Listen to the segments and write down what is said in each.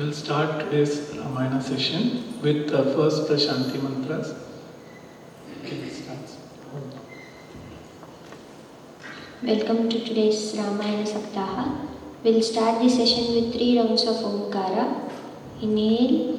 We will start today's Ramayana session with first the Shanti mantras. Okay, starts. Welcome to today's Ramayana Saptaha. We'll start the session with 3 rounds of Omkara. Inhale.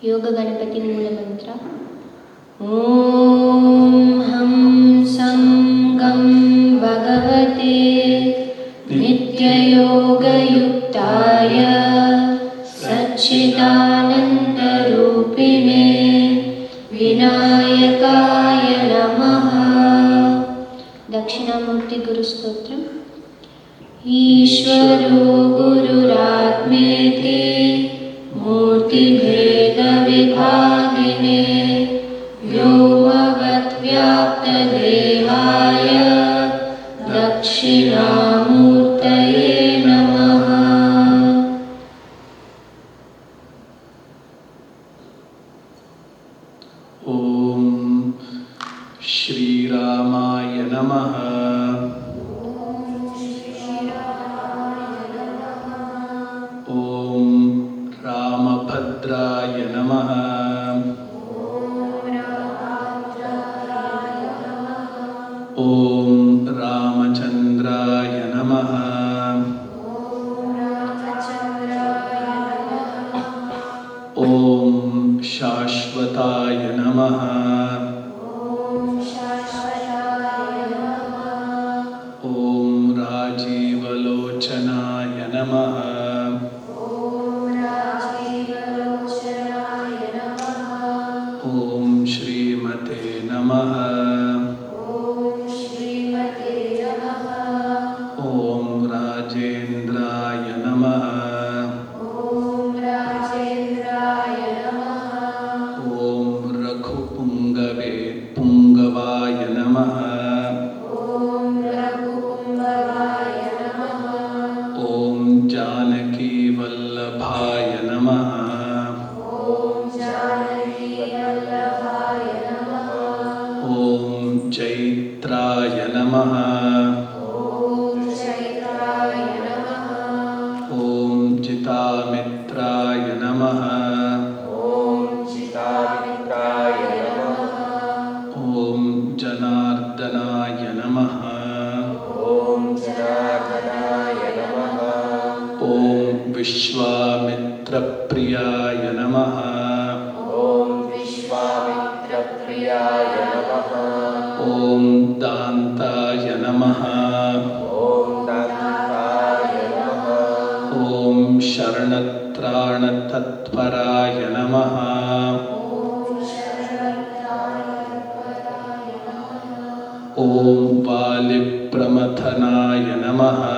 Yoga Ganapati Moola Mantra. Om Ham Sangam Bhagavate Nitya Yoga Yuktaya Satchidananda Rupine Vinayakaya Namaha. Dakshinamurti Guru Stotram. Ishvaro Gururatmeti Murti Bheda Vibhagine Vyomavad Vyapta Dehaya Dakshinamurtaye Namaha. Om Shri Ramaya Namaha. Om Ramabhadraya Namaha. Om Ramachandraya Namaha. Om Shashvataya Namaha. Om Rajivalochanaya Namaha. Om Shrimate Namaha. Om Rajendraya Namaha. Om Raghupungave Pungavaya Namaha. Om Janaki Vallabhaya Namaha. Om Chaitraya Namaha. Om Jitamitraya Namaha. Om Janardanaya Namaha. Om Vishwamitra Priyaya Namaha. Om Dantaya Namaha. Om Sharanatrana Tatparaya Namaha. Om Valipramathanaya Namaha.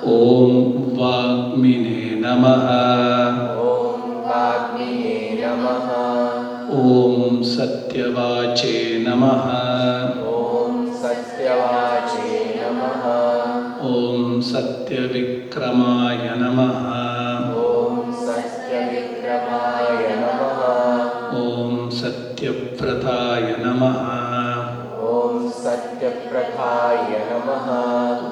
Om Vagmine Namaha. Om Satyavache Namaha. Om Satyavikramaya Namaha. Om Satyavrataya Namaha.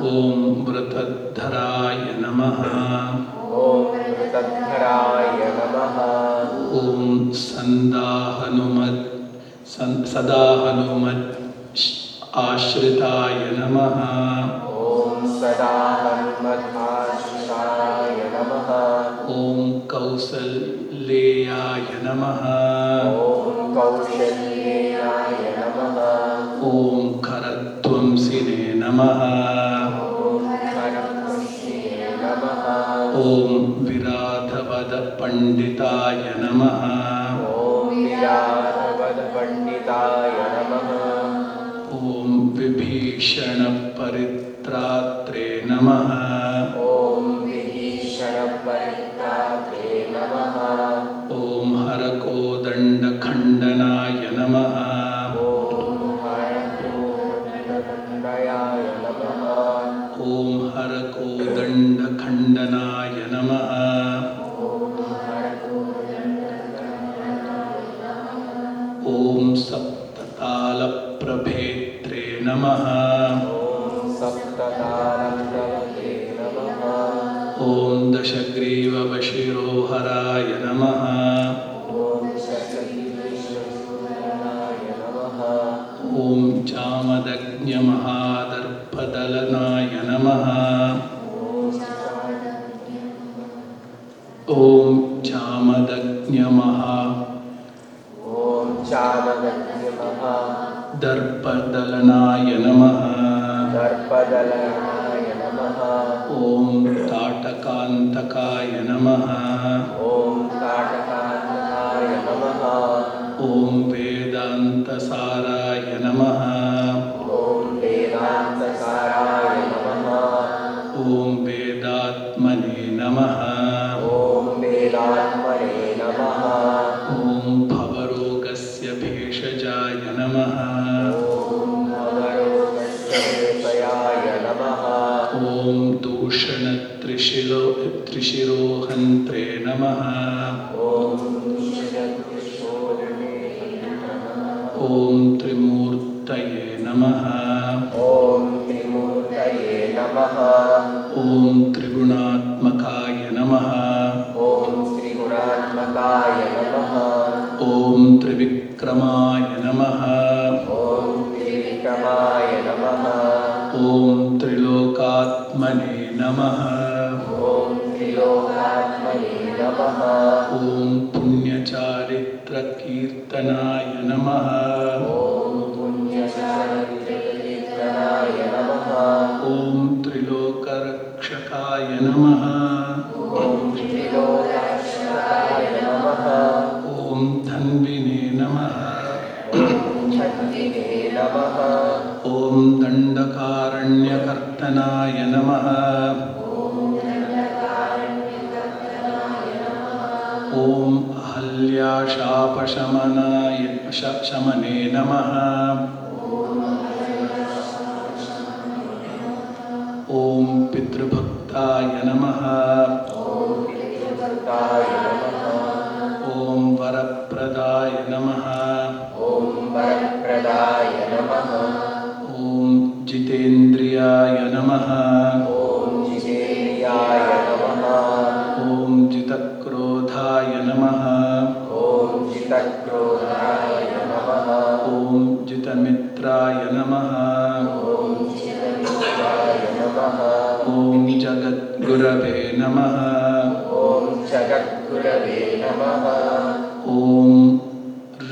Om Vratadharaya Namaha. Om Sadahanumad Ashritaya Namaha. Om Kausaleyaya Namaha. Om Karattvamsine Namaha. Om Viradha पंडिताय नमः। ॐ विजानपद पंडिताय नमः। ॐ विभीषण परित्रात्रे नमः। ॐ विभीषण परित्रात्रे नमः। ॐ हरकोदण्ड खण्डनाय नमः। ॐ हरकोदण्डखण्डनाय नमः। ॐ हरकोदण्ड खण्डनाय नमः। ॐ सप्ततालप्रभेत्रे नमः। ॐ सप्ततालप्रभवे नमः। ॐ दशग्रीववशिरोहराय नमः। ॐ शतविश्वसूरनाय नमः। ॐ चामदग्न्यमहादर्पदलनाय नमः। ॐ चामदग्न्यमहा ॐ चामदग्न्यमहा दर्पदलनाय नमः। दर्पदलनाय नमः। ॐ ताटकान्तकाय नमः। ॐ ताटकान्तकाय नमः। ॐ वेदान्तसाराय नमः। ॐ वेदान्तसाराय नमः। ॐ वेदात्मने नमः। ॐ वेदात्मने नमः। ॐ भवरोगस्य भेषजाय नमः। ॐ भवरोगस्य नमः। ॐ दूषणत्रिशिरोहन्त्रे नमः। ॐ दुष्यन्तिशोधने नमः। ॐ त्रिमूर्तये नमः। ॐ त्रिमूर्तये नमः। ॐ त्रिगुणात्मकाय नमः। ॐ त्रिगुणात्मकाय नमः। ॐ त्रिविक्रमाय नमः। ॐ त्रिविक्रमाय नमः। ॐ त्रिलोकात्मने नमः। ॐ त्रिलोकात्मने नमः। ॐ पुण्यचारित्रकीर्तनाय नमः। ॐ पुण्यचारित्रकीर्तनाय नमः। ॐ त्रिलोकरक्षकाय नमः। ॐ त्रिलोकाक्षकाय नमः। ॐ धन्विने नमः। ॐ छन्दिने नमः। ॐ दण्डकारण्यकर्तनाय नमः। ॐ अहल्याशापशमने नमः। ॐ पितृभक्ताय नमः। पितृभक्ताय नमः। ॐ वरप्रदाय नमः। ॐ वरप्रदाय नमः। ॐ जितेन्द्रियाय नमः। ॐ जितेन्द्रियाय नमः। ॐ जितक्रोधाय नमः। ॐ जितक्रोधाय नमः। ॐ जितमित्राय नमः। ॐ जितमित्राय नमः। ॐ जगद्गुरवे नमः। ॐ जगद्गुरवे नमः। ॐ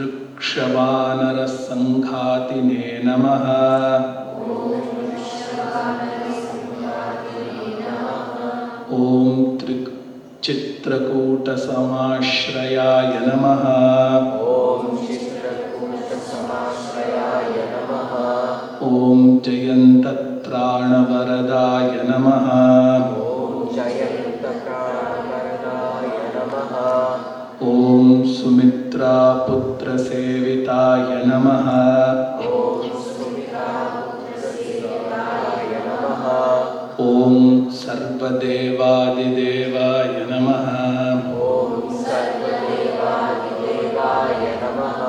ऋक्षवानरसङ्घातिने नमः। ॐ चित्रकूटसमाश्रयाय नमः। ॐ चित्रकूटसमाश्रयाय नमः। ॐ जयन्तत्राणवरदाय नमः। ॐ जयन्तप्राणवरदाय नमः। ॐ सुमित्रापुत्रसेविताय नमः। ॐ सुमित्रापुत्रसेविताय नमः। ॐ सर्वदेवादिदेवाय नमः। ॐ सर्वदेवादिदेवाय नमः।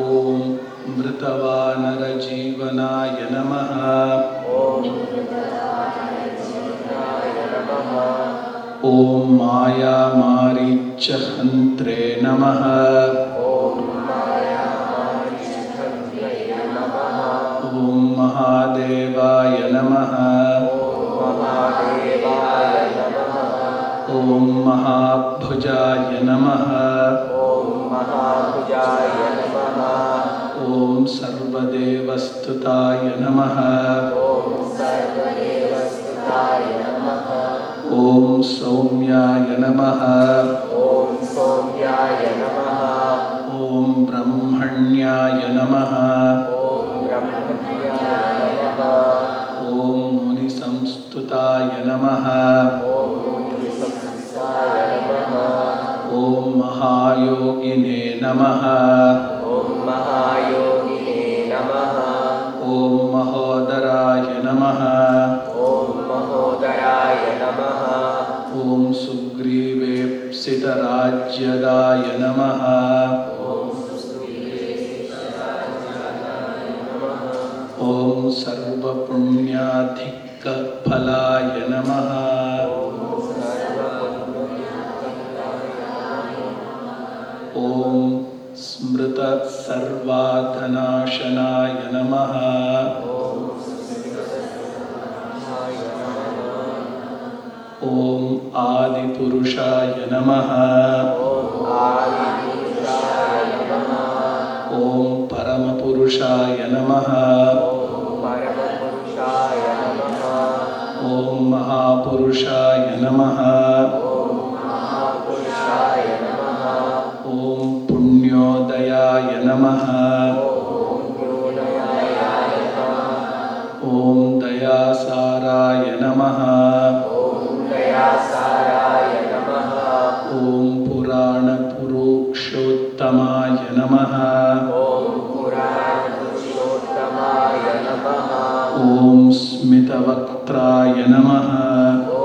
ॐ मृतवानरजीवनाय नमः। ॐ मृतवानरजीवनाय नमः। ॐ मायामारीच्यहन्त्रे नमः। ॐ मायामारीच्यहन्त्रे नमः। ॐ महादेवाय नमः। ॐ महादेवाय नमः। ॐ महाभुजाय नमः। ॐ महाभुजाय नमः। ॐ सर्वदेवस्तुताय नमः। ॐ सर्वदेवस्तुताय नमः। ॐ सौम्याय नमः। ॐ नमः। ॐ ब्रह्मण्याय नमः। ॐ ब्रह्मण्याय नमः। ॐ मुनिसंस्तुताय नमः। ॐ मुनिसंस्तुताय नमः। ॐ महायोगिने नमः। ॐ महायोगिने नमः। ॐ महोदराय नमः। ॐ महोदराय नमः। ॐ सुग्रीवेप्सितराज्यदाय नमः। ॐ सर्वपुण्याधिकफलाय नमः। ॐ स्मृतसर्वाधनाशनाय नमः। ॐ आदिपुरुषाय नमः। आदिपुरुषाय नमः। ॐ परमपुरुषाय नमः। परमपुरुषाय नमः। ॐ महापुरुषाय नमः। महापुरुषाय नमः। ॐ पुण्योदयाय नमः। योनयाय नमः। ॐ दयासाराय नमः। दयासाराय नमः। ॐ पुराणपुरुषोत्तमाय नमः। ॐ पुराणपुरुषोत्तमाय नमः। ॐ स्मितवक्त्राय नमः। ॐ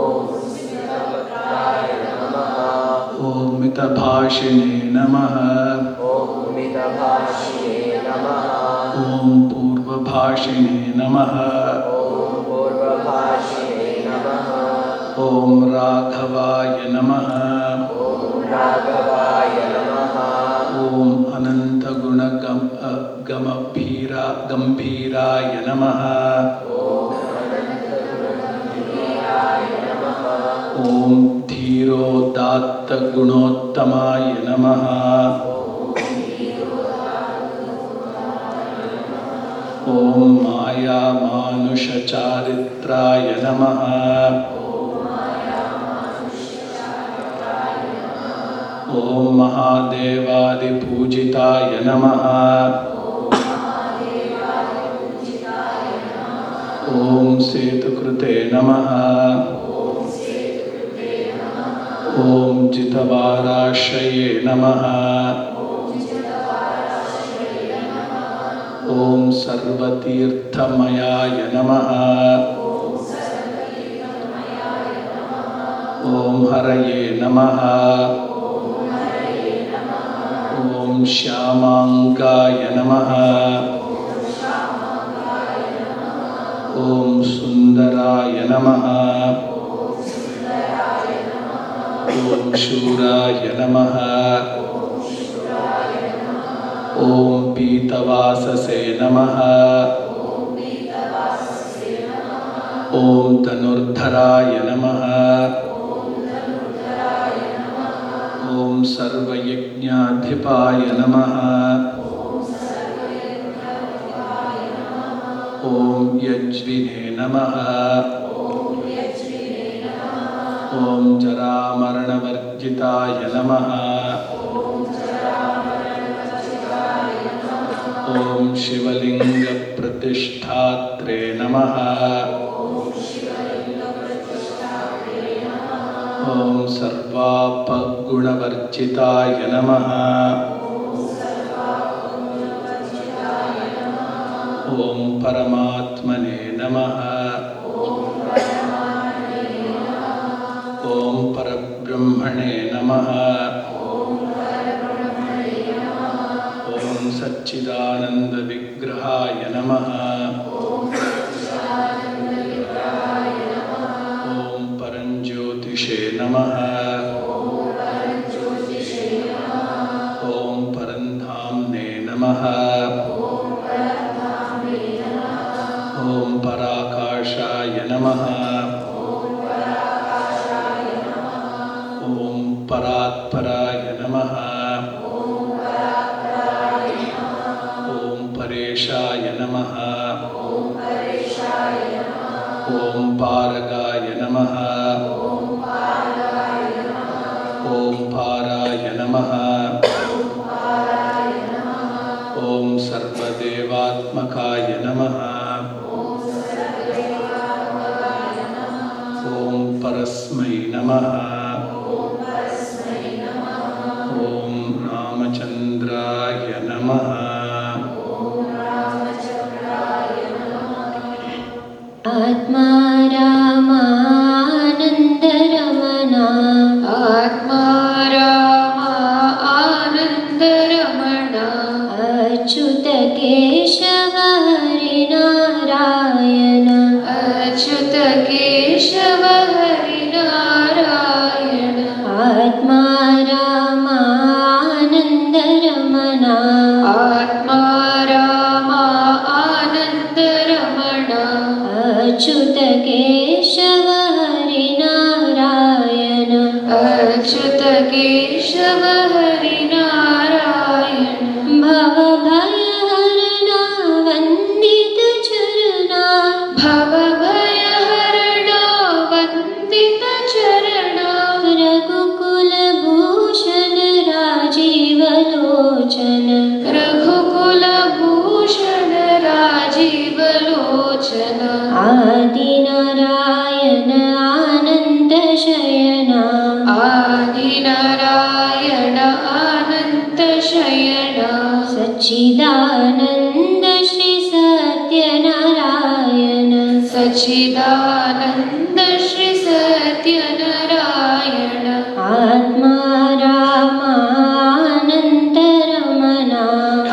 स्मितवक्त्राय नमः। ॐ मितभाषिणे नमः। ॐ मितभाषिणे नमः। ॐ पूर्वभाषिणे नमः। ॐ पूर्वभाषिणे नमः। ॐ राघवाय नमः। ॐ राघवाय नमः। ॐ अनन्तगुणगम्भीराय नमः। ॐ धीरोदात्तगुणोत्तमाय नमः। ॐ मायामानुषचारित्राय नमः। ॐ महादेवादिपूजिताय नमः। ॐ सेतुकृते नमः। ॐ जितवाराश्रये नमः। ॐ सर्वतीर्थमयाय नमः। ॐ हरये नमः। ॐ श्यामाङ्गाय नमः। ॐ सुन्दराय नमः। ॐ शूराय नमः। ॐ पीतवाससे नमः। ॐ धनुर्धराय नमः। ॐ सर्वयज्ञाधिपाय नमः। ॐ यज्विने नमः। ॐ जरामरणवर्जिताय नमः। ॐ शिवलिङ्गप्रतिष्ठात्रे नमः। ॐ सर्वापगुणवर्जिताय नमः। ॐ परमात्मने नमः। ॐ परब्रह्मणे नमः। ॐ सच्चिदानन्दविग्रहाय नमः। ॐ परञ्ज्योतिषे नमः। ॐ परन्धाम्ने नमः। ॐ पराकाशाय नमः। ॐ परात्पराय नमः। ॐ परेशाय नमः। ॐ पारगाय नमः। ॐ पाराय नमः। ॐ सर्वदेवात्मकाय नमः। ॐ परस्मै नमः। ॐ रामचन्द्राय नमः। आत्मा रामानन्दरमणा आत्मा रामानन्दरमणा अच्युत केशव हरिनारायण अच्युत केशव हरिनारायण आत्मा रामानन्दरमणा आत्मा रामानन्दरमणा अच्युत केशव हरिनारायण अच्युत केशव हरिनारायण भवभयहरणा वन्दित चरणा भवभयहरणा वन्दित चरणा रघुकुलभूषण राजीवलोचन रघुकुलभूषण राजीवलोचन आदिनारायण आनन्दशयना आदिनारायण अनन्तशयना सच्चिदानन्द श्री सत्यनारायण सच्चिदानन्द श्री सत्यनारायण आत्मा रामानन्दरमणा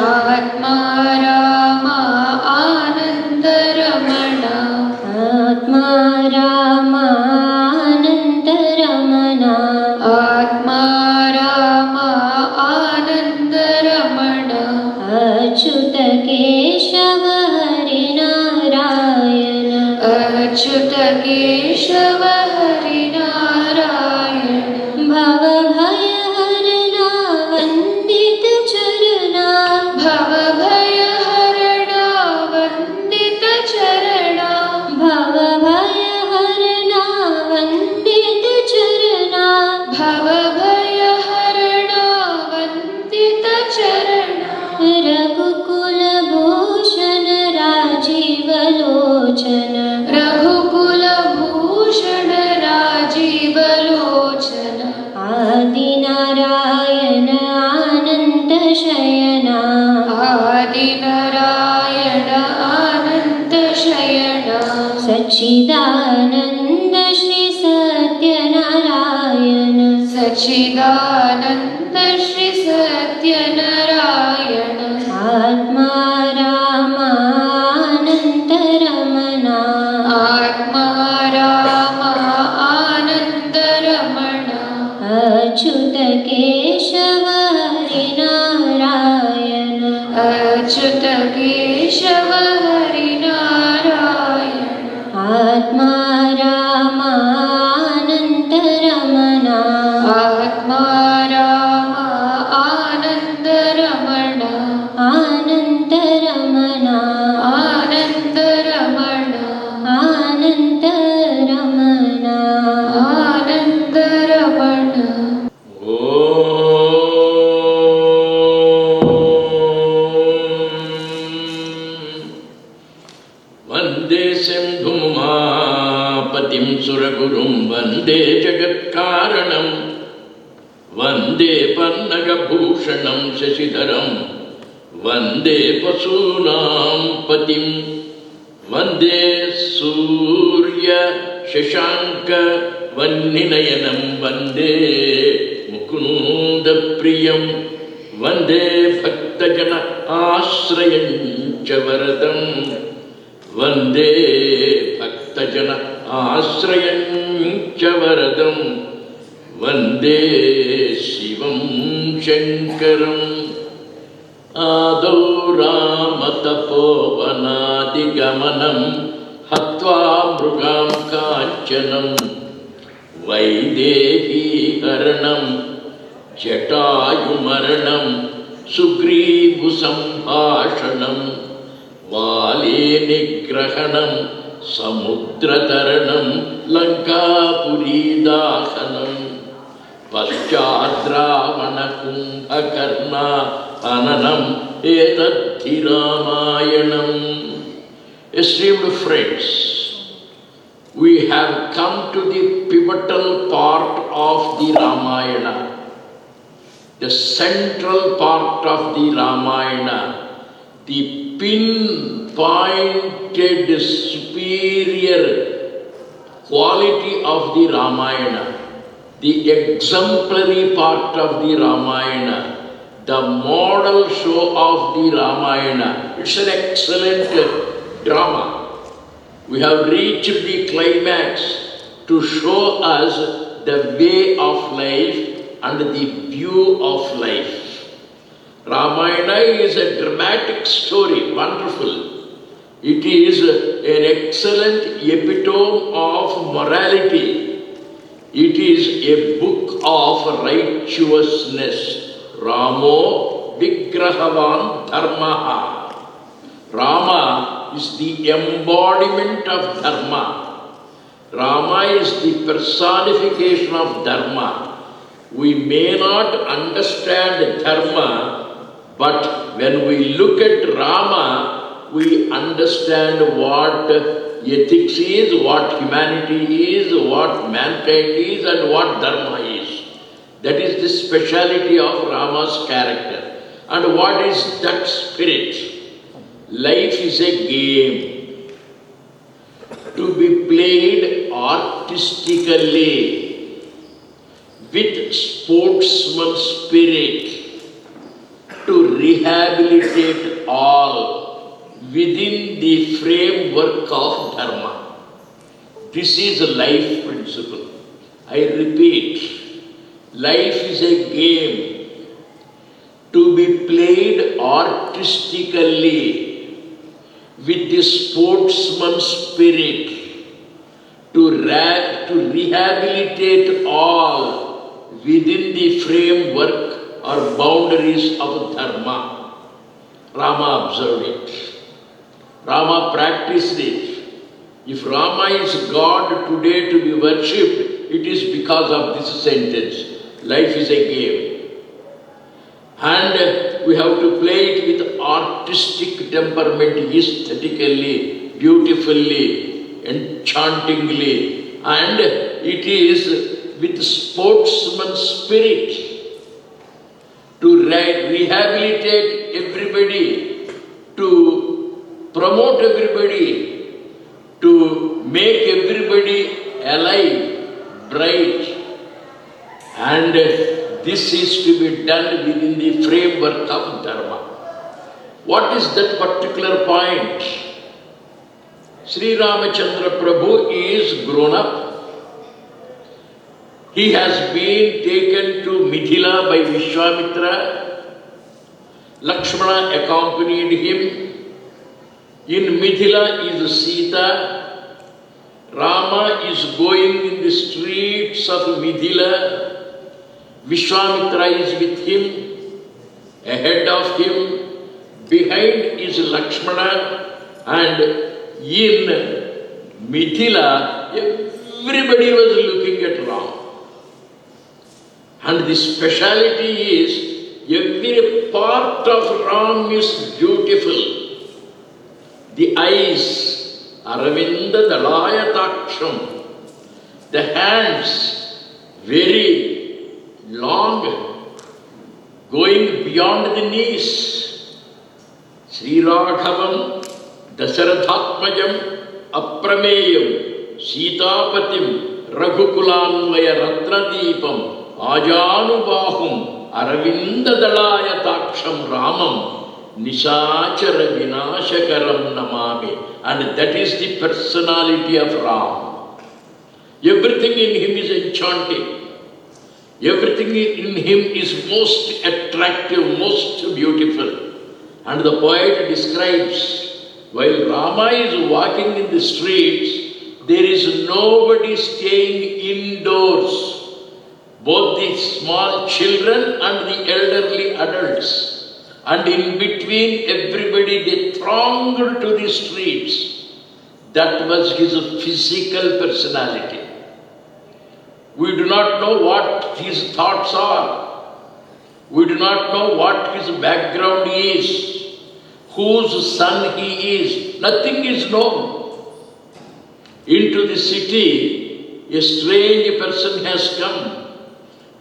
आत्मा रामानन्दरमणा आत्मा रामानन्दरमणा आत्मा रामानन्दरमणा अच्युत केशव हरिनारायण अच्युत केशव हरिनारायण भवभयहरणा वन्दित चरणा भवभयहरणा वन्दित चरणा भवभयहरणा वन्दित चरणा भवभयहरणा वन्दित चरणा रघुकुलभूषण राजीवलोचन रघुकुलभूषण राजीवलोचन आदिनारायण आनन्दशयना आदिनारायण अनन्तशयना सच्चिदानन्द श्री सत्यनारायण सच्चिदानन्द श्री सत्यनारायण आत्मा रामानन्दरमणा आत्मा रामानन्दरमणा अच्युत केशव हरिनारायण अच्युत केशव हरिनारायण आत्मा रामानन्दरमणा आत्मा रामानन्दरमणा आनन्दरमणा आनन्दरमणा आनन्दरमणा आनन्दरमणा वन्दे शम्भुमापतिं सुरगुरुं वन्दे जगत्कारणं वन्दे पन्नगभूषणं शशिधरं वन्दे पशूनां पतिं वन्दे सूर्यशशाङ्कवह्निनयनं वन्दे मुकुन्दप्रियं वन्दे भक्तजन आश्रयं च वरदं वन्दे भक्तजन आश्रयं च वरदं वन्दे शिवं शङ्करम् आदौ रामतपोवनादिगमनं हत्वा मृगां काञ्चनं वैदेहीहरणं जटायुमरणं सुग्रीवसम्भाषणं वालीनिग्रहणं समुद्रतरणं लङ्कापुरीदाहनं Paschadravana Kumbhakarna Ananam Etadhi Ramayanam. Esteemed friends, we have come to the pivotal part of the Ramayana, the central part of the Ramayana, the pinpointed superior quality of the Ramayana, the exemplary part of the Ramayana, the model show of the Ramayana. It's an excellent drama. We have reached the climax to show us the way of life and the view of life. Ramayana is a dramatic story, wonderful. It is an excellent epitome of morality. It is a book of righteousness. Ramo Vigrahavan Dharmaha. Rama is the embodiment of Dharma. Rama is the personification of Dharma. We may not understand Dharma, but when we look at Rama, we understand what ethics is, what humanity is, what mankind is, and what Dharma is. That is the speciality of Rama's character. And what is that spirit? Life is a game to be played artistically with sportsman spirit to rehabilitate all within the framework of Dharma. This is a life principle. I repeat, life is a game to be played artistically with the sportsman spirit to rehabilitate all within the framework or boundaries of Dharma. Rama observed it. Rama practiced it. If Rama is God today to be worshipped, it is because of this sentence. Life is a game. And we have to play it with artistic temperament, aesthetically, beautifully, enchantingly. And it is with sportsman spirit to rehabilitate everybody, to promote everybody, to make everybody alive, bright. And this is to be done within the framework of Dharma. What is that particular point? Sri Ramachandra Prabhu is grown up. He has been taken to Mithila by Vishwamitra. Lakshmana accompanied him. In Mithila is Sita. Rama is going in the streets of Mithila. Vishwamitra is with him. Ahead of him, behind is Lakshmana. And in Mithila, everybody was looking at Rama. And the speciality is, every part of Ram is beautiful. The eyes, Aravinda Dalaya Taksham. The hands, very long, going beyond the knees. Sri Raghavam, Dasarathatmajam, Aprameyam, Sitapatim, Raghukulanvaya Ratnadeepam, Ajanubahum, Aravinda Dalaya Taksham Ramam, Nishachara Vinashakaram Namami. And that is the personality of Ram. Everything in him is enchanting. Everything in him is most attractive, most beautiful. And the poet describes, while Rama is walking in the streets, there is nobody staying indoors. Both the small children and the elderly adults. And in between everybody, they thronged to the streets. That was his physical personality. We do not know what his thoughts are. We do not know what his background is, whose son he is. Nothing is known. Into the city, a strange person has come.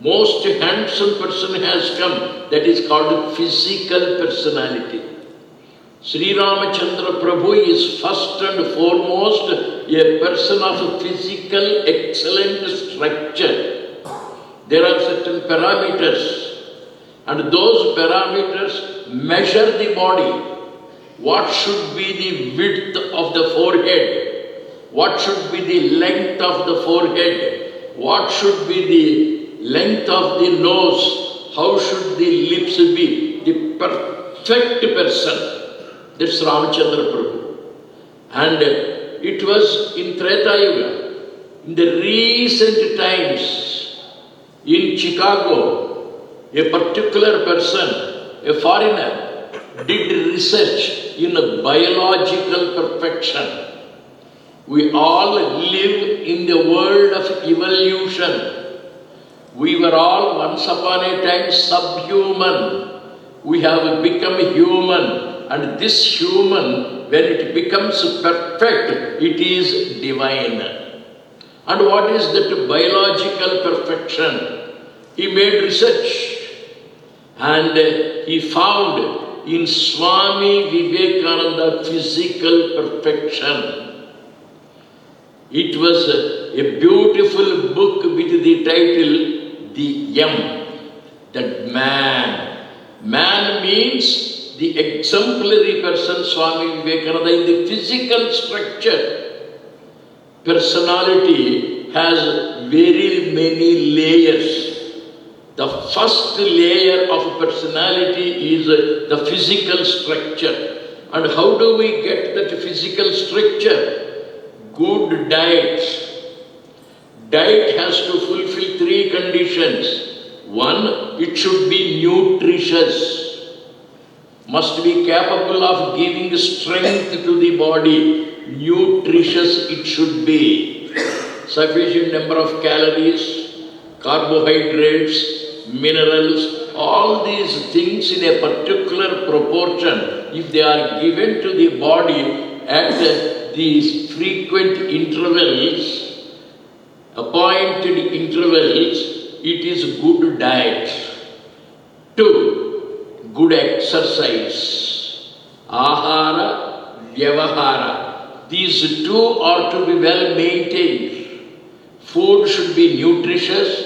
Most handsome person has come. That is called physical personality. Sri Ramachandra Prabhu is first and foremost a person of physical excellent structure. There are certain parameters, and those parameters measure the body. What should be the width of the forehead? What should be the length of the forehead? What should be the length of the nose? How should the lips be? The perfect person. That's Ramachandra Prabhu. And it was in Treta Yuga. In the recent times, in Chicago, a particular person, a foreigner, did research in biological perfection. We all live in the world of evolution. We were all once upon a time subhuman. We have become human. And this human, when it becomes perfect, it is divine. And what is that biological perfection? He made research. And he found in Swami Vivekananda physical perfection. It was a beautiful book with the title, The M, that man. Man means the exemplary person, Swami Vivekananda, in the physical structure. Personality has very many layers. The first layer of personality is the physical structure. And how do we get that physical structure? Good diet. Diet has to fulfill three conditions. One, it should be nutritious. Must be capable of giving strength to the body. Nutritious it should be. Sufficient number of calories, carbohydrates, minerals, all these things in a particular proportion, if they are given to the body at these frequent intervals, appointed intervals, it is good diet. 2, good exercise. Ahara, Vyavahara. These two are to be well maintained. Food should be nutritious.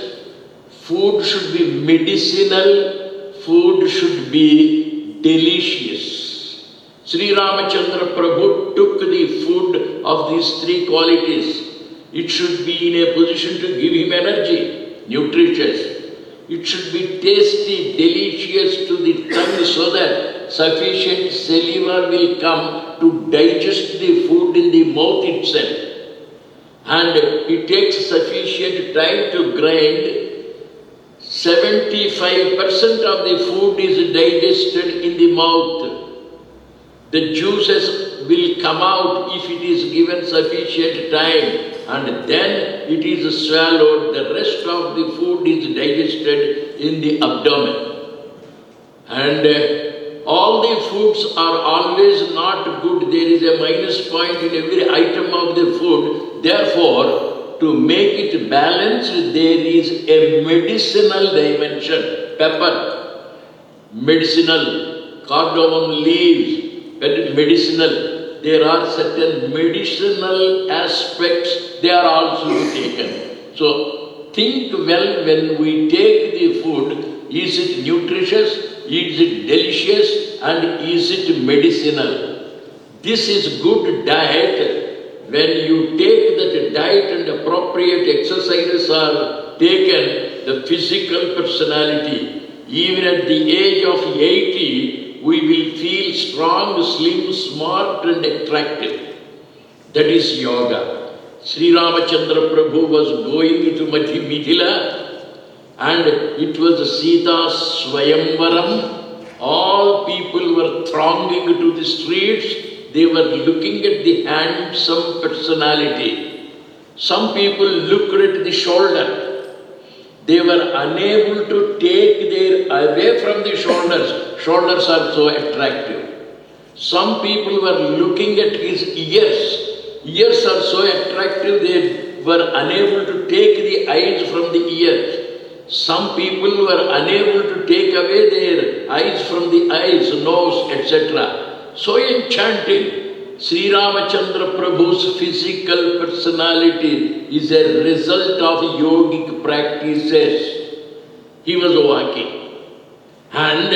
Food should be medicinal. Food should be delicious. Sri Ramachandra Prabhu took the food of these three qualities. It should be in a position to give him energy, nutritious. It should be tasty, delicious to the tongue so that sufficient saliva will come to digest the food in the mouth itself. And it takes sufficient time to grind. 75% of the food is digested in the mouth. The juices will come out if it is given sufficient time, and then it is swallowed. The rest of the food is digested in the abdomen. And all the foods are always not good. There is a minus point in every item of the food. Therefore, to make it balanced, there is a medicinal dimension. Pepper, medicinal, cardamom leaves, medicinal. There are certain medicinal aspects, they are also taken. So, think well when we take the food, is it nutritious, is it delicious, and is it medicinal? This is good diet. When you take that diet and appropriate exercises are taken, the physical personality, even at the age of 80, we will feel strong, slim, smart and attractive. That is yoga. Sri Ramachandra Prabhu was going to Mithila and it was Sita's Swayamvaram. All people were thronging to the streets. They were looking at the handsome personality. Some people looked at the shoulder. They were unable to take their away from the shoulders. Shoulders are so attractive. Some people were looking at his ears. Ears are so attractive, they were unable to take the eyes from the ears. Some people were unable to take away their eyes from the eyes, nose, etc. So enchanting. Sri Ramachandra Prabhu's physical personality is a result of yogic practices. He was walking. And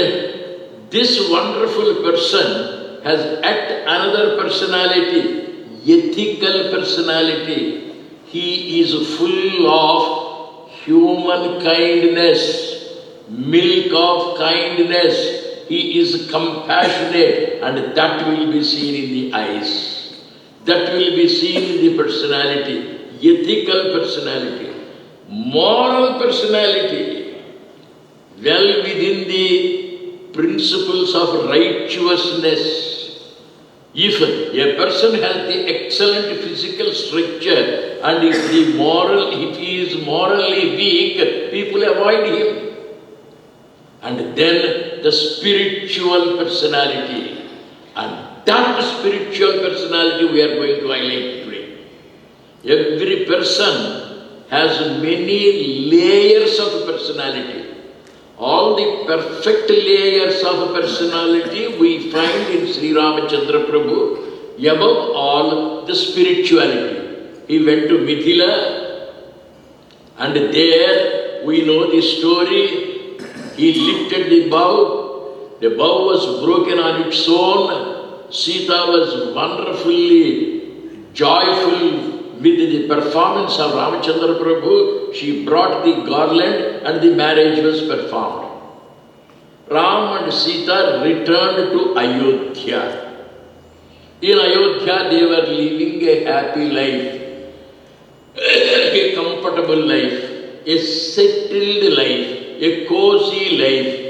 this wonderful person has yet another personality, ethical personality. He is full of human kindness, milk of kindness. He is compassionate, and that will be seen in the eyes. That will be seen in the personality, ethical personality, moral personality, well within the principles of righteousness. If a person has the excellent physical structure and if he is morally weak, people avoid him. And then the spiritual personality. And that spiritual personality we are going to highlight today. Every person has many layers of personality. All the perfect layers of personality we find in Sri Ramachandra Prabhu. Above all, the spirituality. He went to Mithila, and there we know the story. He lifted the bow. The bow was broken on its own. Sita was wonderfully joyful with the performance of Ramachandra Prabhu. She brought the garland and the marriage was performed. Ram and Sita returned to Ayodhya. In Ayodhya they were living a happy life, a comfortable life, a settled life, a cozy life.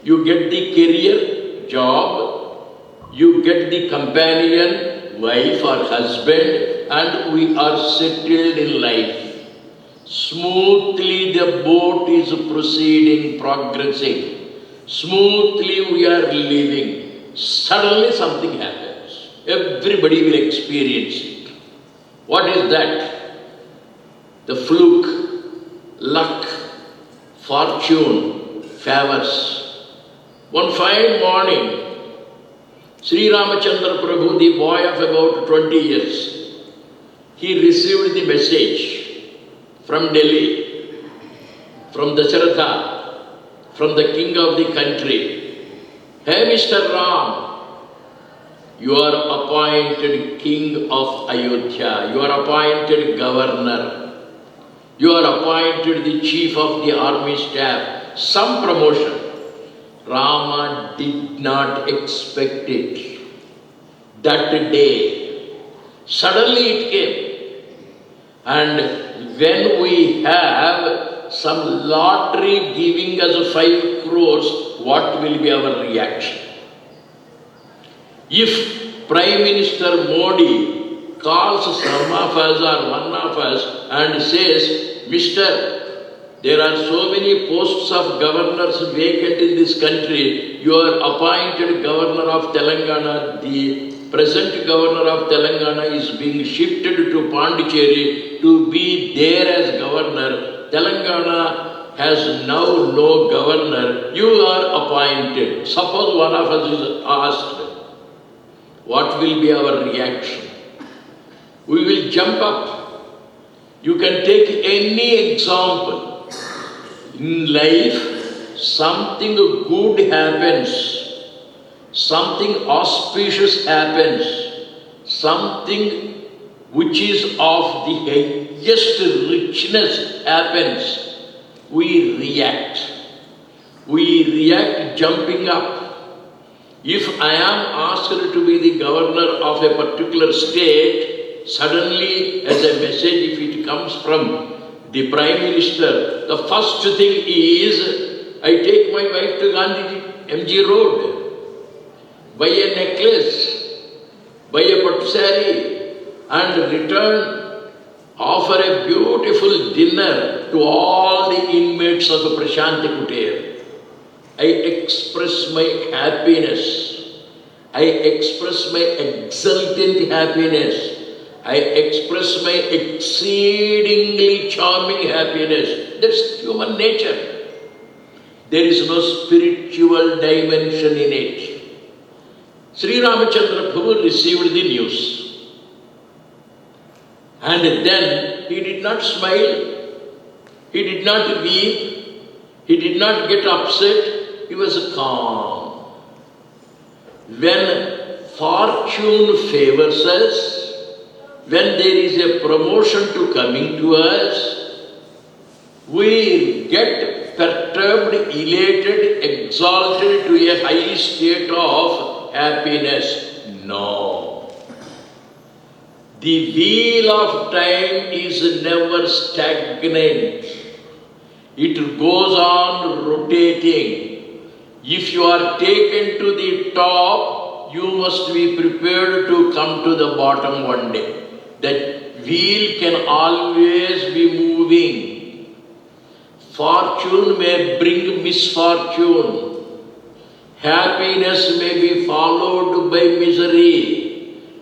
You get the career, job, you get the companion, wife or husband, and we are settled in life. Smoothly the boat is proceeding, progressing. Smoothly we are living. Suddenly something happens. Everybody will experience it. What is that? The fluke, luck, fortune, favors. One fine morning, Sri Ramachandra Prabhu, the boy of about 20 years, he received the message from Delhi, from Dasharatha, from the king of the country. Hey Mr. Ram, you are appointed king of Ayodhya, you are appointed governor, you are appointed the chief of the army staff, some promotion. Rama did not expect it. That day, suddenly it came. And when we have some lottery giving us 5 crores, what will be our reaction? If Prime Minister Modi calls some of us or one of us and says, Mr. There are so many posts of governors vacant in this country. You are appointed governor of Telangana. The present governor of Telangana is being shifted to Pondicherry to be there as governor. Telangana has now no governor. You are appointed. Suppose one of us is asked, what will be our reaction? We will jump up. You can take any example. In life, something good happens, something auspicious happens, something which is of the highest richness happens. We react. We react jumping up. If I am asked to be the governor of a particular state, suddenly as a message, if it comes from the Prime Minister, the first thing is, I take my wife to Gandhi MG Road, buy a necklace, buy a pattu saree, and return offer a beautiful dinner to all the inmates of the Prashanti Kutir. I express my happiness. I express my exultant happiness. I express my exceedingly charming happiness. That's human nature. There is no spiritual dimension in it. Sri Ramachandra Prabhu received the news. And then he did not smile, he did not weep, he did not get upset, he was calm. When fortune favors us, when there is a promotion to coming to us, we get perturbed, elated, exalted to a high state of happiness. No. The wheel of time is never stagnant. It goes on rotating. If you are taken to the top, you must be prepared to come to the bottom one day. That wheel can always be moving. Fortune may bring misfortune. Happiness may be followed by misery.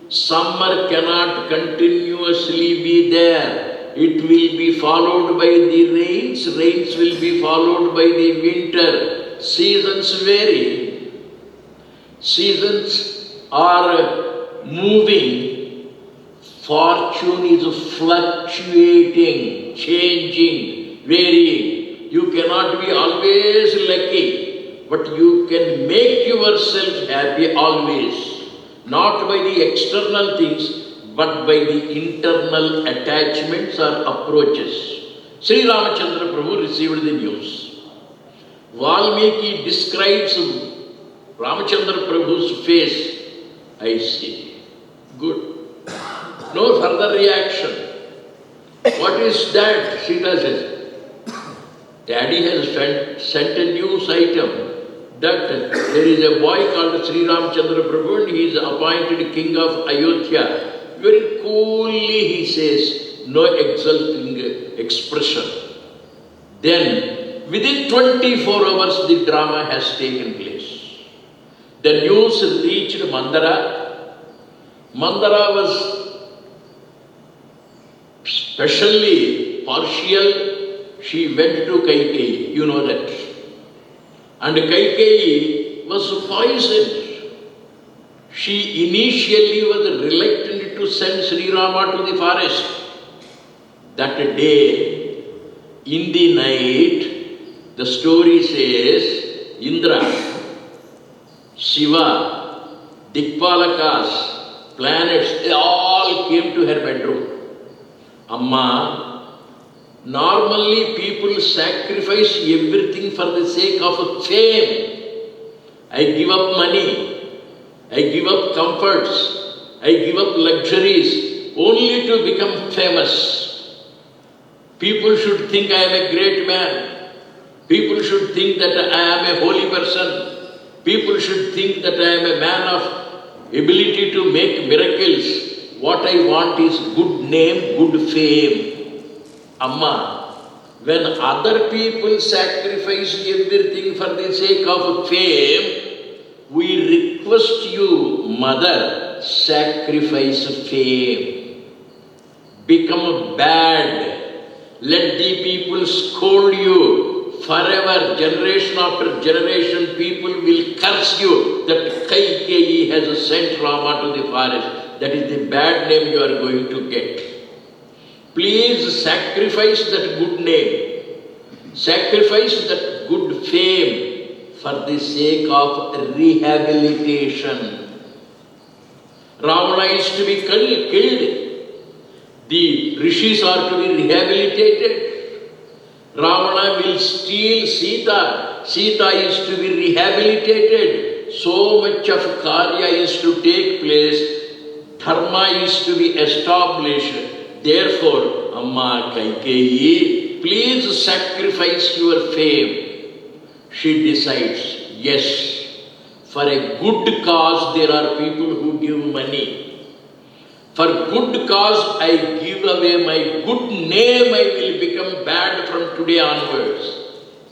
Summer cannot continuously be there. It will be followed by the rains. Rains will be followed by the winter. Seasons vary. Seasons are moving. Fortune is fluctuating, changing, varying. You cannot be always lucky, but you can make yourself happy always. Not by the external things, but by the internal attachments or approaches. Sri Ramachandra Prabhu received the news. Valmiki describes Ramachandra Prabhu's face. I see. Good. No further reaction. What is that? Sita says. Daddy has sent a news item that there is a boy called Sri Ramachandra Prabhu and he is appointed king of Ayodhya. Very coolly he says, no exulting expression. Then, within 24 hours, the drama has taken place. The news reached Mandara. Mandara was specially partial. She went to Kaikeyi, you know that. And Kaikeyi was poisoned. She initially was reluctant to send Sri Rama to the forest. That day, in the night, the story says, Indra, Shiva, Dikpalakas, planets, they all came to her bedroom. Amma, normally people sacrifice everything for the sake of fame. I give up money, I give up comforts, I give up luxuries only to become famous. People should think I am a great man. People should think that I am a holy person. People should think that I am a man of ability to make miracles. What I want is good name, good fame. Amma, when other people sacrifice everything for the sake of fame, we request you, mother, sacrifice fame. Become bad. Let the people scold you. Forever, generation after generation, people will curse you that Kaikeyi has sent Rama to the forest. That is the bad name you are going to get. Please sacrifice that good name, sacrifice that good fame for the sake of rehabilitation. Ravana is to be killed. The rishis are to be rehabilitated. Ravana will steal Sita. Sita is to be rehabilitated. So much of karya is to take place. Dharma is to be established. Therefore, Amma Kaikeyi, please sacrifice your fame. She decides, yes, for a good cause there are people who give money. For good cause I give away my good name, I will become bad from today onwards.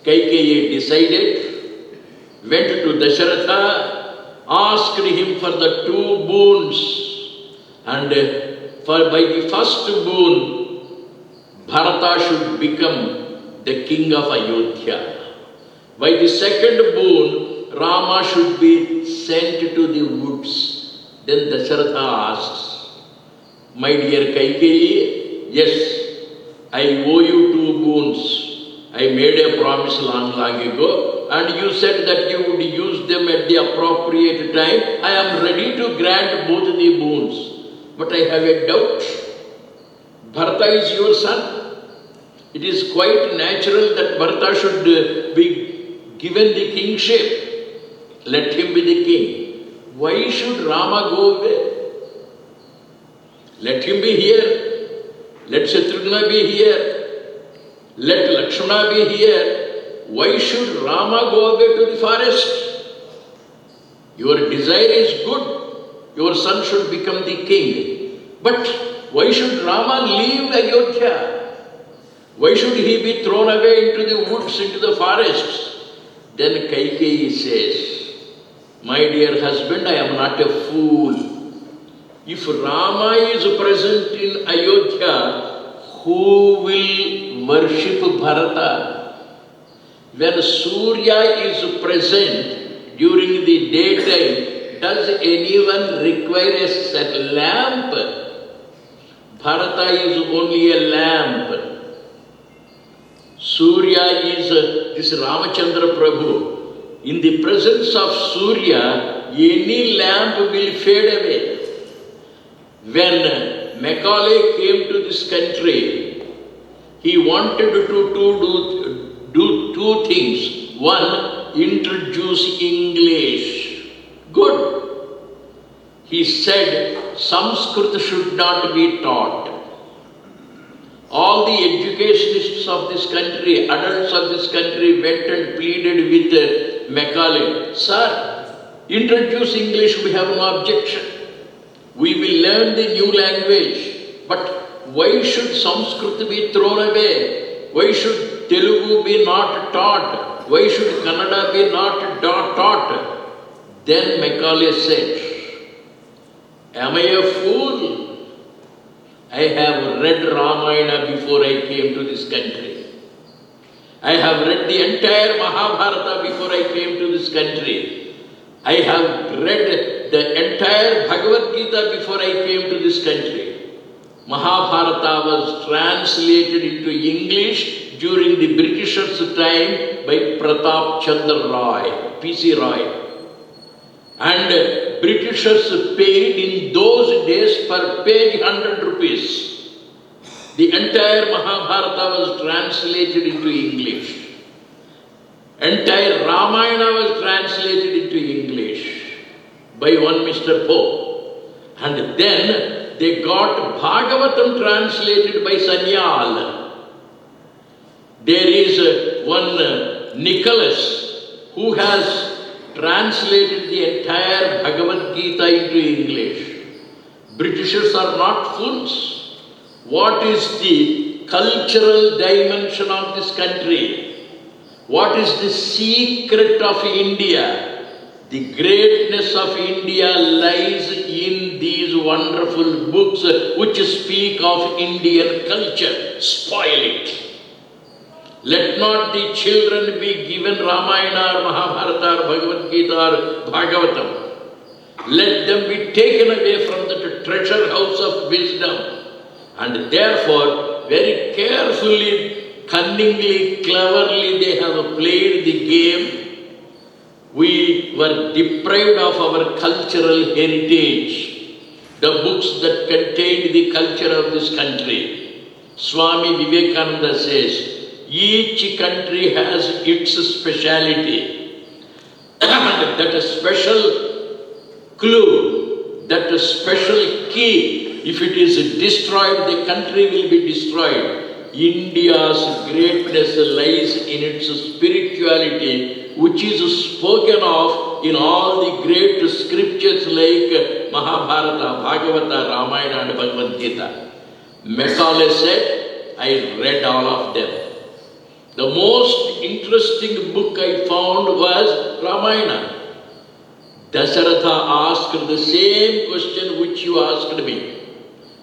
Kaikeyi decided, went to Dasharatha, asked him for the 2 boons, and by the first boon, Bharata should become the king of Ayodhya. By the second boon, Rama should be sent to the woods. Then Dasharatha asks, my dear Kaikeyi, yes, I owe you 2 boons. I made a promise long ago, and you said that you would use them at the appropriate time. I am ready to grant both the boons. But I have a doubt. Bharata is your son. It is quite natural that Bharata should be given the kingship. Let him be the king. Why should Rama go away? Let him be here. Let Shatrugna be here. Let Lakshmana be here. Why should Rama go away to the forest? Your desire is good. Your son should become the king. But why should Rama leave Ayodhya? Why should he be thrown away into the woods, into the forests? Then Kaikeyi says, my dear husband, I am not a fool. If Rama is present in Ayodhya, who will worship Bharata? When Surya is present during the daytime, does anyone require a set lamp? Bharata is only a lamp. Surya is this Ramachandra Prabhu. In the presence of Surya, any lamp will fade away. When Macaulay came to this country, he wanted to do 2 things. One, introduce English. Good. He said Sanskrit should not be taught. All the educationists of this country, adults of this country went and pleaded with Macaulay. Sir, introduce English, we have no objection. We will learn the new language. But why should Sanskrit be thrown away? Why should Telugu be not taught? Why should Kannada be not taught? Then Macaulay said, am I a fool? I have read Ramayana before I came to this country. I have read the entire Mahabharata before I came to this country. I have read the entire Bhagavad Gita before I came to this country. Mahabharata was translated into English during the Britishers' time by Pratap Chandra Roy, P.C. Roy. And Britishers paid in those days per page 100 rupees. The entire Mahabharata was translated into English. Entire Ramayana was translated into English by one Mr. Poe. And then they got Bhagavatam translated by Sanyal. There is one Nicholas who has translated the entire Bhagavad Gita into English. Britishers are not fools. What is the cultural dimension of this country? What is the secret of India? The greatness of India lies in these wonderful books which speak of Indian culture. Spoil it. Let not the children be given Ramayana or Mahabharata or Bhagavad Gita or Bhagavatam. Let them be taken away from the treasure house of wisdom. And therefore, very carefully, cunningly, cleverly, they have played the game. We were deprived of our cultural heritage, the books that contained the culture of this country. Swami Vivekananda says, each country has its speciality. And that special clue, that special key, if it is destroyed, the country will be destroyed. India's greatness lies in its spirituality, which is spoken of in all the great scriptures like Mahabharata, Bhagavata, Ramayana and Bhagavad Gita. Macaulay said, I read all of them. The most interesting book I found was Ramayana. Dasharatha asked the same question which you asked me.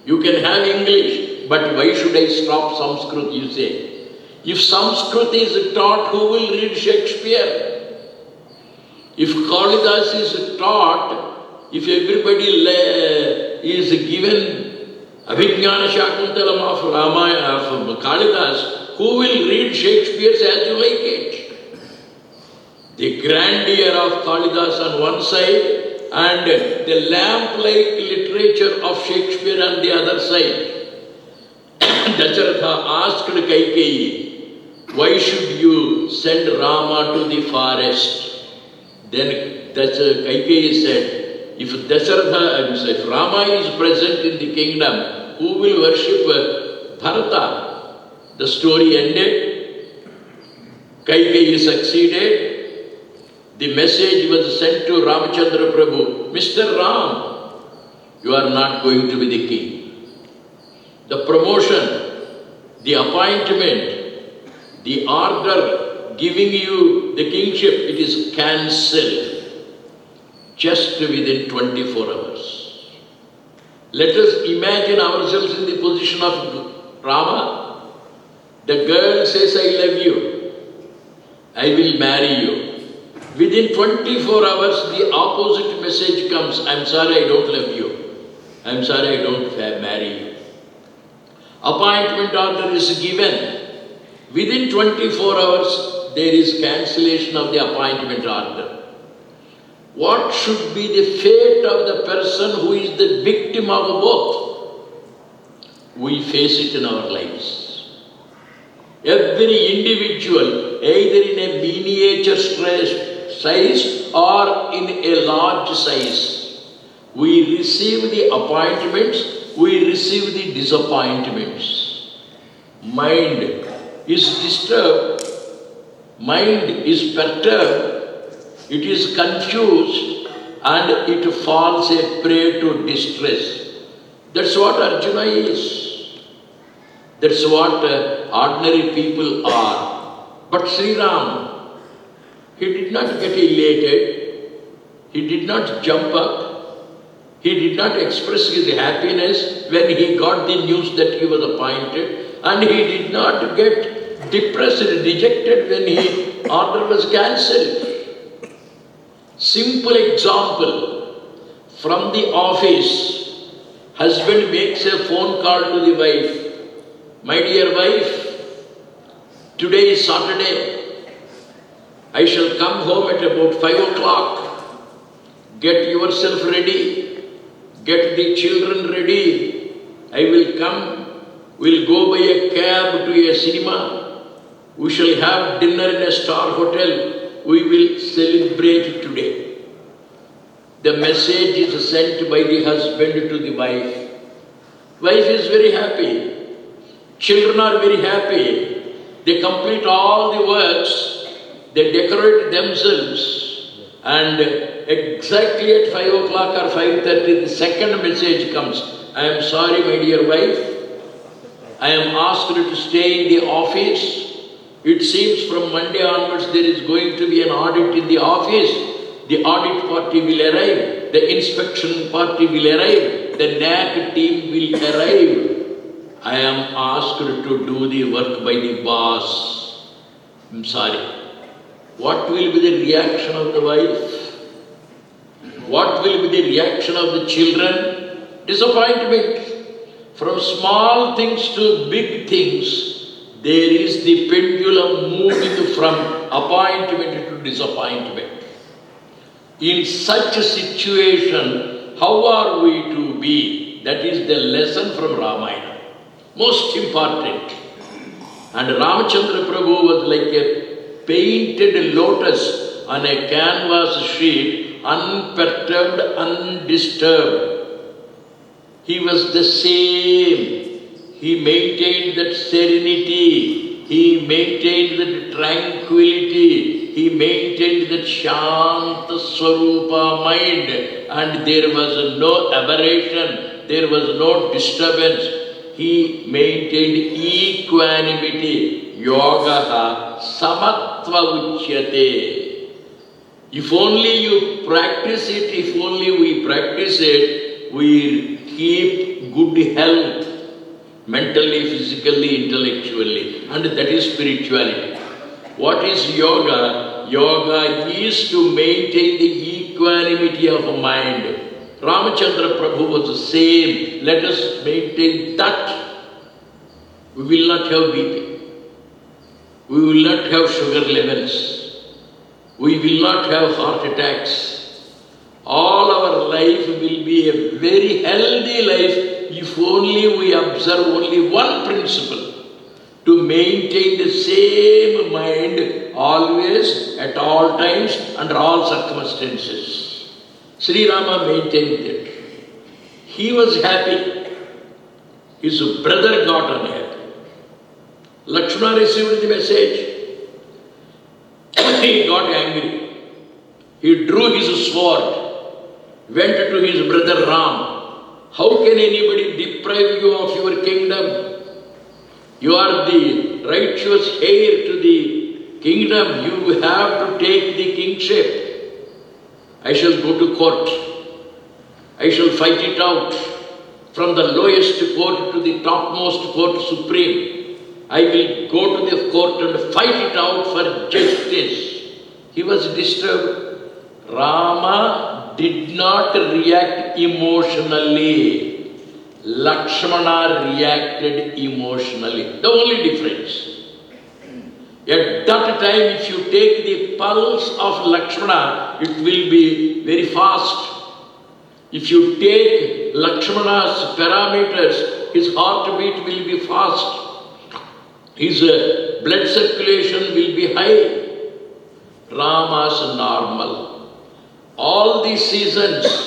You can have English, but why should I stop Sanskrit, you say? If Sanskrit is taught, who will read Shakespeare? If Kalidas is taught, if everybody is given Abhijnana Shakuntalam of Ramayana, of Kalidas, who will read Shakespeare as you like it? The grandeur of Kalidas on one side and the lamp-like literature of Shakespeare on the other side. Dasharatha asked Kaikeyi, why should you send Rama to the forest? Then Kaikeyi said, if Rama is present in the kingdom, who will worship Bharata? The story ended. Kaikeyi succeeded. The message was sent to Ramachandra Prabhu. Mr. Ram, you are not going to be the king. The promotion, the appointment, the order giving you the kingship, it is cancelled just within 24 hours. Let us imagine ourselves in the position of Rama. The girl says, I love you. I will marry you. Within 24 hours, the opposite message comes. I'm sorry, I don't love you. I'm sorry, I don't marry you. Appointment order is given. Within 24 hours, there is cancellation of the appointment order. What should be the fate of the person who is the victim of both? We face it in our lives. Every individual, either in a miniature size or in a large size, we receive the appointments, we receive the disappointments. Mind is disturbed, mind is perturbed, it is confused and it falls a prey to distress. That's what Arjuna is. That's what ordinary people are. But Sri Ram, he did not get elated, he did not jump up, he did not express his happiness when he got the news that he was appointed, and he did not get depressed, dejected when his order was cancelled. Simple example, from the office, husband makes a phone call to the wife. My dear wife, today is Saturday. I shall come home at about 5 o'clock. Get yourself ready. Get the children ready. I will come. We'll go by a cab to a cinema. We shall have dinner in a star hotel. We will celebrate today. The message is sent by the husband to the wife. Wife is very happy. Children are very happy. They complete all the works. They decorate themselves, and exactly at 5 o'clock or 5:30, the second message comes. I am sorry, my dear wife. I am asked to stay in the office. It seems from Monday onwards there is going to be an audit in the office. The audit party will arrive. The inspection party will arrive. The NAC team will arrive. I am asked to do the work by the boss. I'm sorry. What will be the reaction of the wife? What will be the reaction of the children? Disappointment. From small things to big things, there is the pendulum moving from appointment to disappointment. In such a situation, how are we to be? That is the lesson from Ramayana. Most important. And Ramachandra Prabhu was like a painted lotus on a canvas sheet, unperturbed, undisturbed. He was the same. He maintained that serenity. He maintained that tranquility. he maintained that Shanta Swarupa mind, and there was no aberration, there was no disturbance. He maintained equanimity. Yoga samatva uchyate. If only you practice it, if only we practice it, we keep good health, mentally, physically, intellectually, and that is spirituality. What is yoga? Yoga is to maintain the equanimity of mind. Ramachandra Prabhu was the same. Let us maintain that. We will not have BP. We will not have sugar levels. We will not have heart attacks. All our life will be a very healthy life if only we observe only one principle. To maintain the same mind always, at all times, under all circumstances. Sri Rama maintained it. He was happy. His brother got unhappy. Lakshmana received the message. He got angry. He drew his sword, went to his brother Ram. How can anybody deprive you of your kingdom? You are the righteous heir to the kingdom. You have to take the kingship. I shall go to court. I shall fight it out. From the lowest court to the topmost court supreme. I will go to the court and fight it out for justice. He was disturbed. Rama did not react emotionally. Lakshmana reacted emotionally. The only difference. At that time, if you take the pulse of Lakshmana, it will be very fast. If you take Lakshmana's parameters, his heartbeat will be fast. His blood circulation will be high. Rama's normal. All these seasons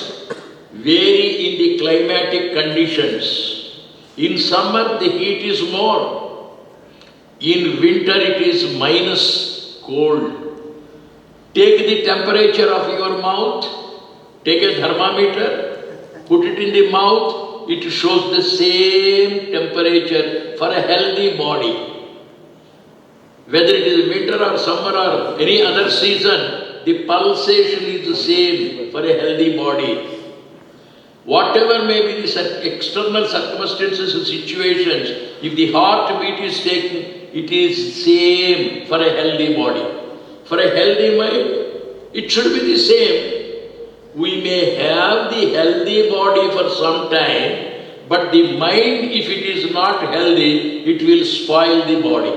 vary in the climatic conditions. In summer, the heat is more. In winter, it is minus cold. Take the temperature of your mouth, take a thermometer, put it in the mouth, it shows the same temperature for a healthy body. Whether it is winter or summer or any other season, the pulsation is the same for a healthy body. Whatever may be the external circumstances and situations, if the heartbeat is taken, it is same for a healthy body. For a healthy mind, it should be the same. We may have the healthy body for some time, but the mind, if it is not healthy, it will spoil the body.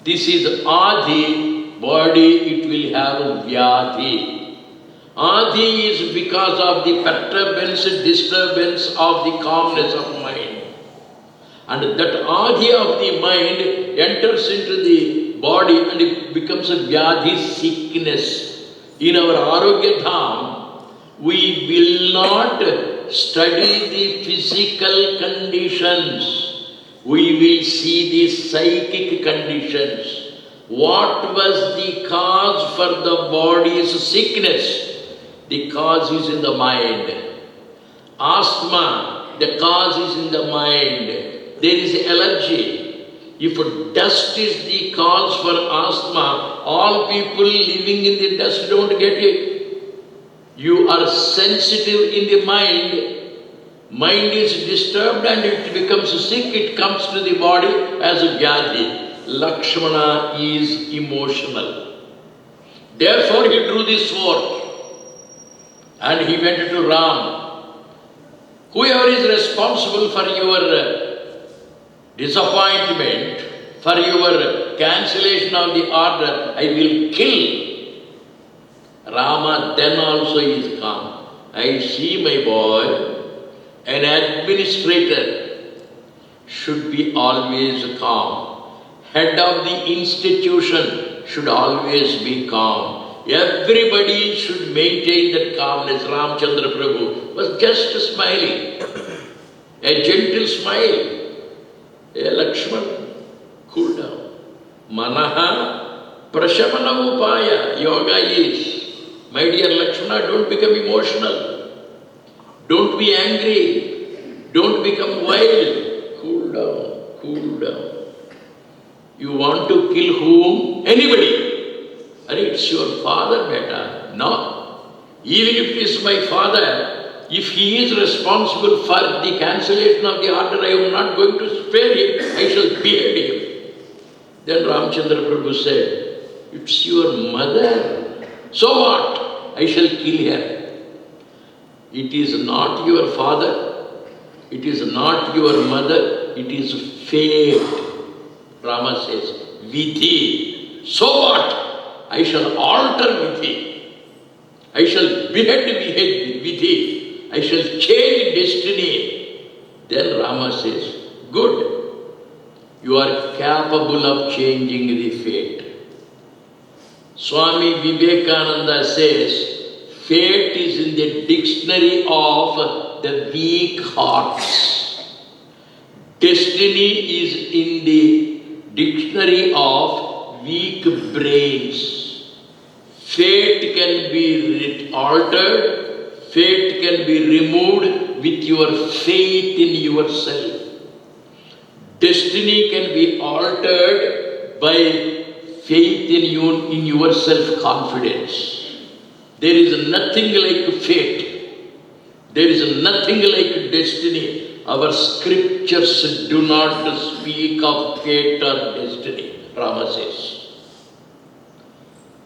This is Adi, body, it will have Vyadhi. Adi is because of the perturbance, disturbance of the calmness of mind. And that Adi of the mind enters into the body and it becomes a Vyadhi, sickness. In our Arogya Dham, we will not study the physical conditions. We will see the psychic conditions. What was the cause for the body's sickness? The cause is in the mind. Asthma, the cause is in the mind. There is allergy. If dust is the cause for asthma, all people living in the dust don't get it. You are sensitive in the mind. Mind is disturbed and it becomes sick. It comes to the body as a vyadhi. Lakshmana is emotional. Therefore he drew the sword. And he went to Ram. Whoever is responsible for your disappointment, for your cancellation of the order, I will kill. Rama then also is calm. I see, my boy, an administrator should be always calm. Head of the institution should always be calm. Everybody should maintain that calmness. Ramchandra Prabhu was just smiling. A gentle smile. Lakshman, cool down. Manaha Prashamana upaya, yoga is, my dear Lakshmana, don't become emotional. Don't be angry. Don't become wild. Cool down, cool down. You want to kill whom? Anybody. And it's your father, beta. No. Even if it is my father, if he is responsible for the cancellation of the order, I am not going to spare him. I shall behead him. Then Ramchandra Prabhu said, it's your mother. So what? I shall kill her. It is not your father. It is not your mother. It is fate. Rama says, Vidhi. So what? I shall alter Vidhi. I shall behead Vidhi. I shall change destiny. Then Rama says, good. You are capable of changing the fate. Swami Vivekananda says, fate is in the dictionary of the weak hearts. Destiny is in the dictionary of weak brains. Fate can be altered, fate can be removed with your faith in yourself. Destiny can be altered by faith in your self-confidence. There is nothing like fate. There is nothing like destiny. Our scriptures do not speak of fate or destiny, Rama says.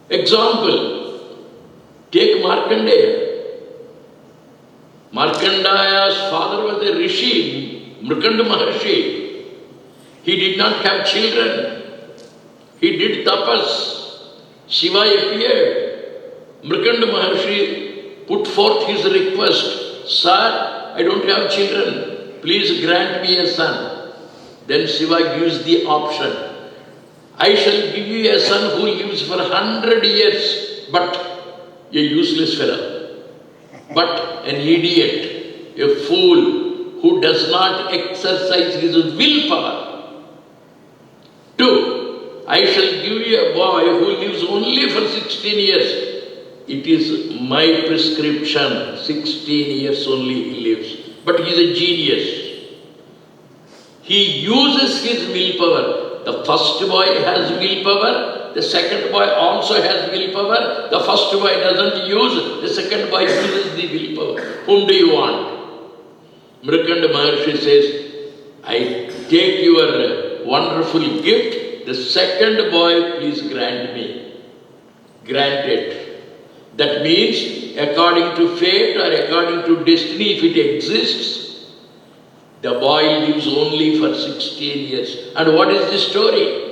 Example, take Markandeya. Markandeya's father was a rishi, Mrukanda Maharshi. He did not have children. He did tapas. Shiva appeared. Mrukanda Maharshi put forth his request. Sir, I don't have children. Please grant me a son. Then Shiva gives the option. I shall give you a son who lives for 100 years, but a useless fellow. But an idiot, a fool who does not exercise his willpower. 2. I shall give you a boy who lives only for 16 years. It is my prescription. 16 years only he lives. But he is a genius. He uses his willpower. The first boy has willpower. The second boy also has willpower. The first boy doesn't use. The second boy uses the willpower. Whom do you want? Mrukanda Maharshi says, I take your wonderful gift. The second boy, please grant me. Granted. That means, according to fate or according to destiny, if it exists, the boy lives only for 16 years. And what is the story?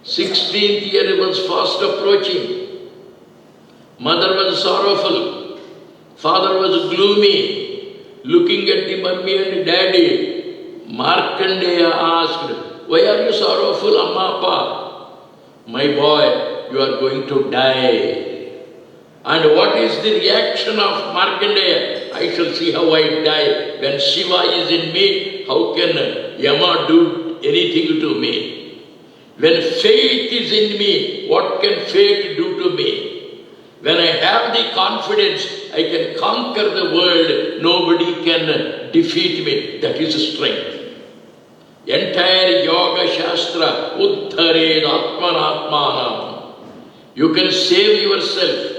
16th year was fast approaching. Mother was sorrowful. Father was gloomy. Looking at the mummy and daddy, Markandeya asked, why are you sorrowful, Amma, Appa? My boy, you are going to die. And what is the reaction of Markandeya? I shall see how I die. When Shiva is in me, how can Yama do anything to me? When faith is in me, what can fate do to me? When I have the confidence, I can conquer the world, nobody can defeat me. That is strength. Entire Yoga Shastra, Uddhared Atmanatmanam. You can save yourself.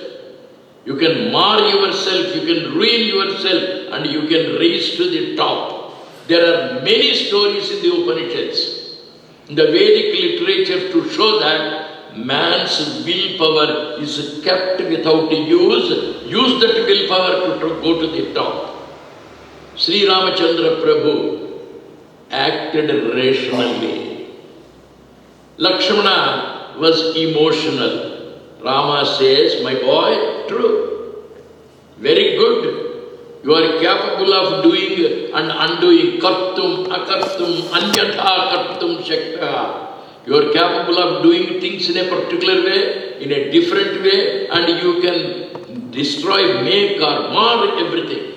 You can mar yourself, you can ruin yourself, and you can reach to the top. There are many stories in the Upanishads, in the Vedic literature to show that man's willpower is kept without use. Use that willpower to go to the top. Sri Ramachandra Prabhu acted rationally. Lakshmana was emotional. Rama says, my boy, true, very good. You are capable of doing and undoing, kartum, akartum, anyatha kartum shakta. You are capable of doing things in a particular way, in a different way, and you can destroy, make or mar everything.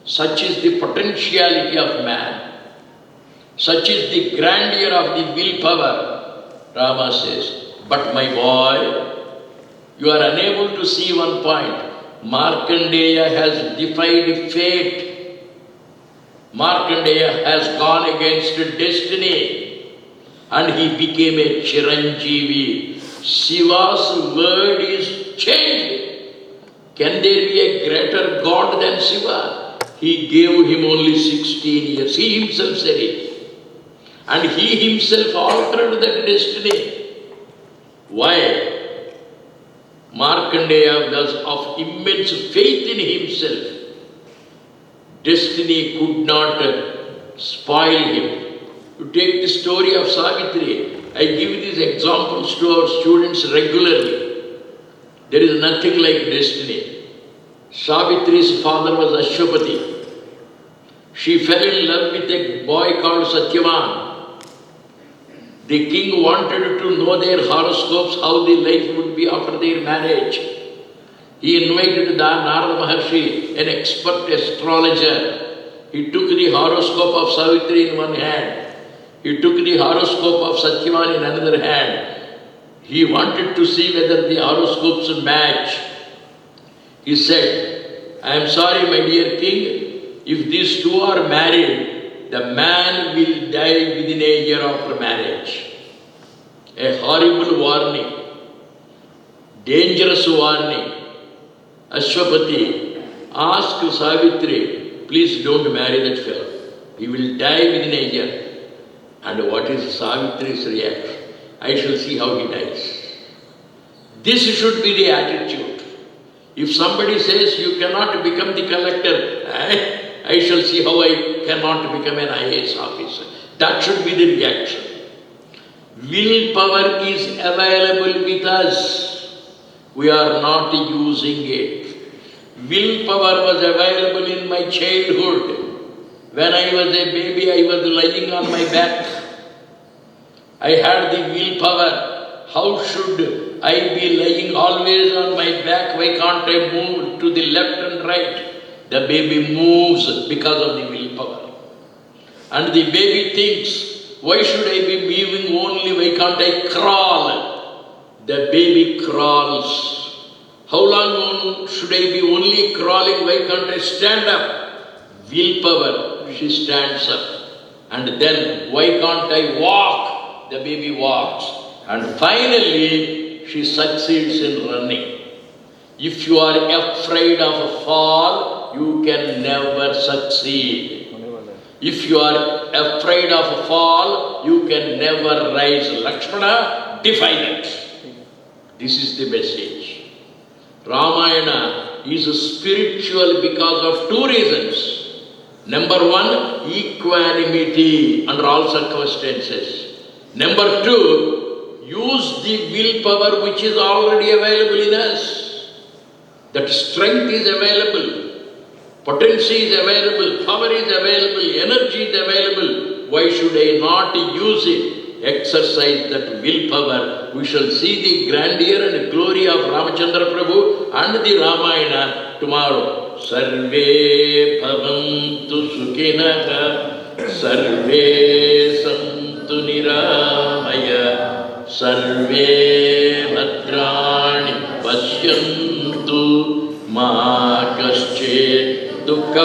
Such is the potentiality of man. Such is the grandeur of the willpower. Rama says, But my boy, you are unable to see one point. Markandeya has defied fate. Markandeya has gone against destiny and he became a Chiranjeevi. Shiva's word is changed. Can there be a greater God than Shiva? He gave him only 16 years. He himself said it. And he himself altered that destiny. Why? Markandeya was of immense faith in himself. Destiny could not spoil him. You take the story of Savitri. I give these examples to our students regularly. There is nothing like destiny. Savitri's father was Ashwapati. She fell in love with a boy called Satyavan. The king wanted to know their horoscopes, how the life would be after their marriage. He invited Narada Maharshi, an expert astrologer. He took the horoscope of Savitri in one hand. He took the horoscope of Satyavan in another hand. He wanted to see whether the horoscopes would match. He said, I am sorry, my dear king, if these two are married, the man will die within a year after marriage. A horrible warning, dangerous warning. Ashwapati asked Savitri, please don't marry that fellow. He will die within a year. And what is Savitri's reaction? I shall see how he dies. This should be the attitude. If somebody says you cannot become the collector, I shall see how I cannot become an IAS officer. That should be the reaction. Willpower is available with us. We are not using it. Willpower was available in my childhood. When I was a baby, I was lying on my back. I had the willpower. How should I be lying always on my back? Why can't I move to the left and right? The baby moves because of the willpower. And the baby thinks, why should I be moving only? Why can't I crawl? The baby crawls. How long should I be only crawling? Why can't I stand up? Willpower, she stands up. And then, why can't I walk? The baby walks. And finally, she succeeds in running. If you are afraid of a fall, you can never succeed. If you are afraid of a fall, you can never rise. Lakshmana, defy that. This is the message. Ramayana is spiritual because of two reasons. Number one, equanimity under all circumstances. Number two, use the willpower which is already available in us. That strength is available. Potency is available, power is available, energy is available. Why should I not use it? Exercise that willpower. We shall see the grandeur and glory of Ramachandra Prabhu and the Ramayana tomorrow. Sarve bhavantu sukhinaha, sarve santu niramaya, sarve bhadrani pasyantu ma kaschet Dukkha